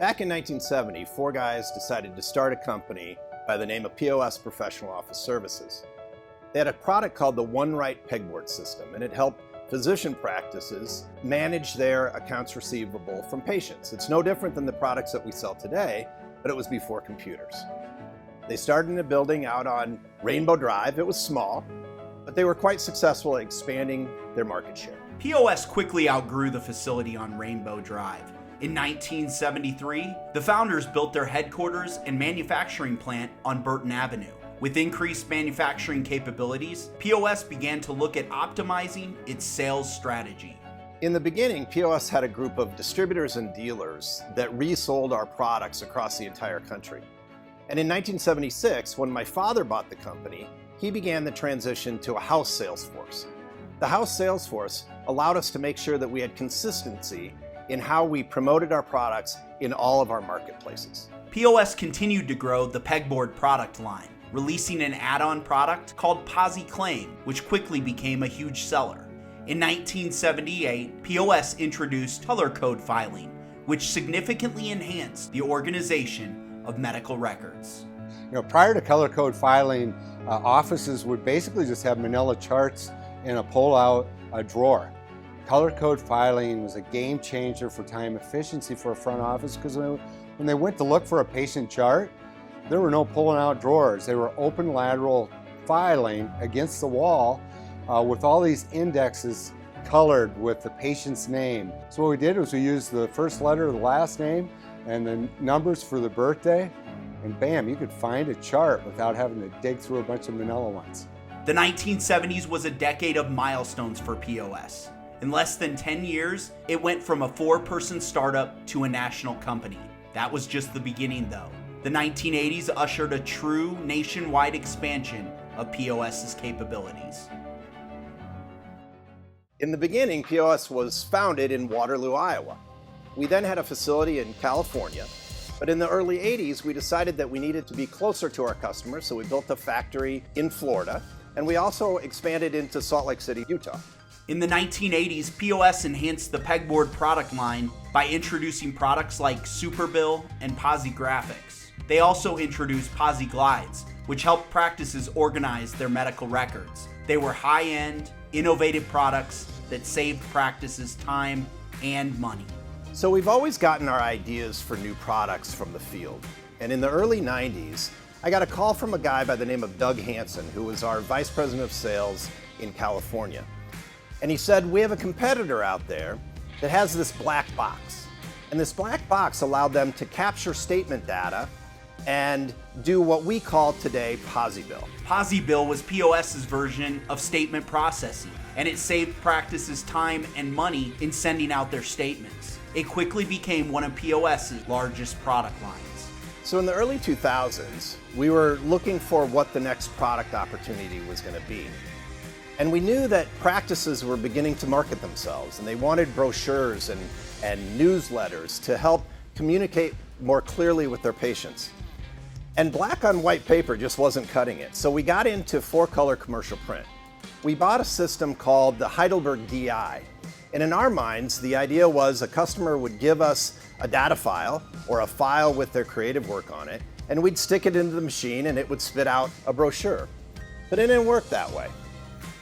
Back in 1970, four guys decided to start a company by the name of POS Professional Office Services. They had a product called the One Right Pegboard System, and it helped physician practices manage their accounts receivable from patients. It's no different than the products that we sell today, but it was before computers. They started in a building out on Rainbow Drive. It was small, but they were quite successful at expanding their market share. POS quickly outgrew the facility on Rainbow Drive. In 1973, the founders built their headquarters and manufacturing plant on Burton Avenue. With increased manufacturing capabilities, POS began to look at optimizing its sales strategy. In the beginning, POS had a group of distributors and dealers that resold our products across the entire country. And in 1976, when my father bought the company, he began the transition to a house sales force. The house sales force allowed us to make sure that we had consistency in how we promoted our products in all of our marketplaces. POS continued to grow the pegboard product line, releasing an add-on product called POS Claim, which quickly became a huge seller. In 1978, POS introduced color code filing, which significantly enhanced the organization of medical records. Prior to color code filing, offices would basically just have manila charts in a pull-out drawer. Color code filing was a game changer for time efficiency for a front office because when they went to look for a patient chart, there were no pulling out drawers. They were open lateral filing against the wall with all these indexes colored with the patient's name. So what we did was we used the first letter of the last name and the numbers for the birthday, and bam, you could find a chart without having to dig through a bunch of manila ones. The 1970s was a decade of milestones for POS. In less than 10 years, it went from a 4-person startup to a national company. That was just the beginning though. The 1980s ushered a true nationwide expansion of POS's capabilities. In the beginning, POS was founded in Waterloo, Iowa. We then had a facility in California, but in the early 80s, we decided that we needed to be closer to our customers, so we built a factory in Florida, and we also expanded into Salt Lake City, Utah. In the 1980s, POS enhanced the pegboard product line by introducing products like Superbill and POS Graphics. They also introduced POS Glides, which helped practices organize their medical records. They were high-end, innovative products that saved practices time and money. So we've always gotten our ideas for new products from the field. And in the early 90s, I got a call from a guy by the name of Doug Hansen, who was our vice president of sales in California. And he said, we have a competitor out there that has this black box. And this black box allowed them to capture statement data and do what we call today POS Bill. POS Bill was POS's version of statement processing, and it saved practices time and money in sending out their statements. It quickly became one of POS's largest product lines. So in the early 2000s, we were looking for what the next product opportunity was going to be. And we knew that practices were beginning to market themselves, and they wanted brochures and newsletters to help communicate more clearly with their patients. And black on white paper just wasn't cutting it, so we got into 4-color commercial print. We bought a system called the Heidelberg DI. And in our minds, the idea was a customer would give us a data file or a file with their creative work on it, and we'd stick it into the machine and it would spit out a brochure. But it didn't work that way.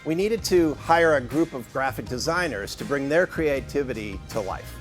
We needed to hire a group of graphic designers to bring their creativity to life.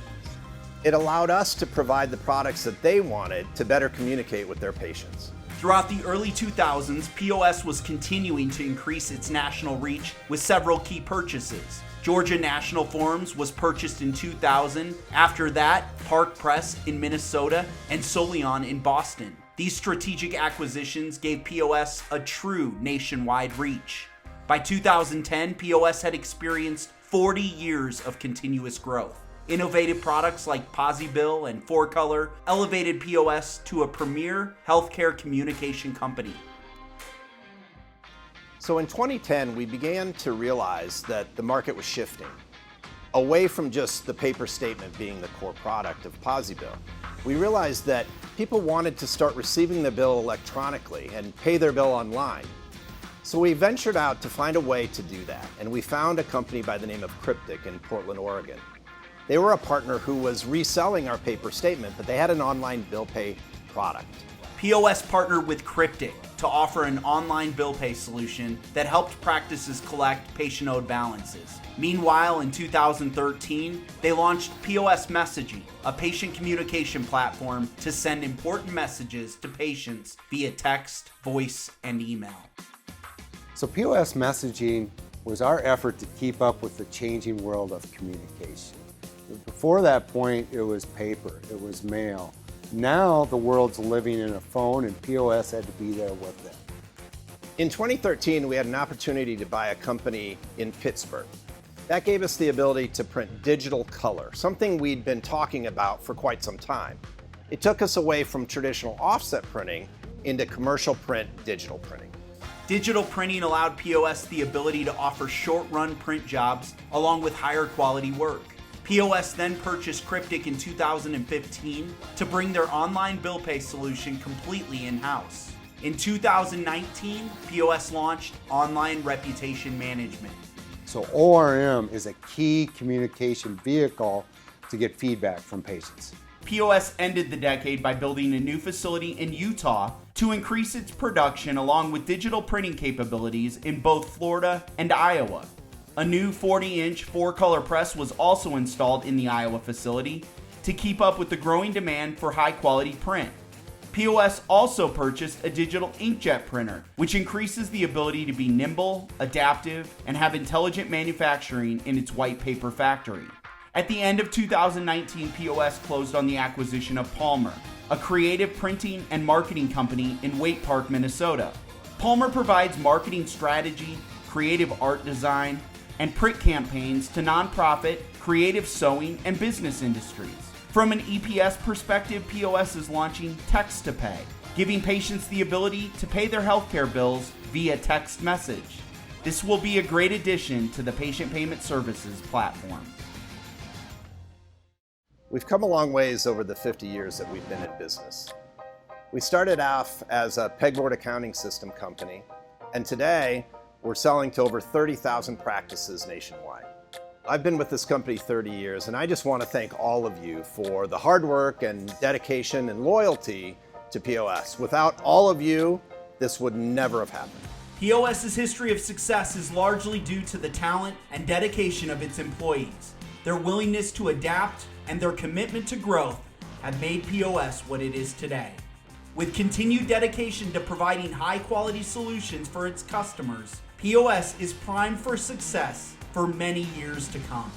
It allowed us to provide the products that they wanted to better communicate with their patients. Throughout the early 2000s, POS was continuing to increase its national reach with several key purchases. Georgia National Forms was purchased in 2000. After that, Park Press in Minnesota and Solion in Boston. These strategic acquisitions gave POS a true nationwide reach. By 2010, POS had experienced 40 years of continuous growth. Innovative products like POS Bill and 4-Color elevated POS to a premier healthcare communication company. So in 2010, we began to realize that the market was shifting away from just the paper statement being the core product of POS Bill. We realized that people wanted to start receiving the bill electronically and pay their bill online. So we ventured out to find a way to do that, and we found a company by the name of Cryptic in Portland, Oregon. They were a partner who was reselling our paper statement, but they had an online bill pay product. POS partnered with Cryptic to offer an online bill pay solution that helped practices collect patient-owed balances. Meanwhile, in 2013, they launched POS Messaging, a patient communication platform to send important messages to patients via text, voice, and email. So POS Messaging was our effort to keep up with the changing world of communication. Before that point, it was paper, it was mail. Now the world's living in a phone, and POS had to be there with it. In 2013, we had an opportunity to buy a company in Pittsburgh. That gave us the ability to print digital color, something we'd been talking about for quite some time. It took us away from traditional offset printing into commercial print digital printing. Digital printing allowed POS the ability to offer short-run print jobs along with higher quality work. POS then purchased Cryptic in 2015 to bring their online bill pay solution completely in-house. In 2019, POS launched Online Reputation Management. So ORM is a key communication vehicle to get feedback from patients. POS ended the decade by building a new facility in Utah to increase its production along with digital printing capabilities in both Florida and Iowa. A new 40-inch 4-color press was also installed in the Iowa facility to keep up with the growing demand for high-quality print. POS also purchased a digital inkjet printer, which increases the ability to be nimble, adaptive, and have intelligent manufacturing in its white paper factory. At the end of 2019, POS closed on the acquisition of Palmer, a creative printing and marketing company in Waite Park, Minnesota. Palmer provides marketing strategy, creative art design, and print campaigns to nonprofit, creative sewing, and business industries. From an EPS perspective, POS is launching Text to Pay, giving patients the ability to pay their healthcare bills via text message. This will be a great addition to the patient payment services platform. We've come a long ways over the 50 years that we've been in business. We started off as a pegboard accounting system company, and today we're selling to over 30,000 practices nationwide. I've been with this company 30 years, and I just want to thank all of you for the hard work and dedication and loyalty to POS. Without all of you, this would never have happened. POS's history of success is largely due to the talent and dedication of its employees. Their willingness to adapt and their commitment to growth have made POS what it is today. With continued dedication to providing high-quality solutions for its customers, POS is primed for success for many years to come.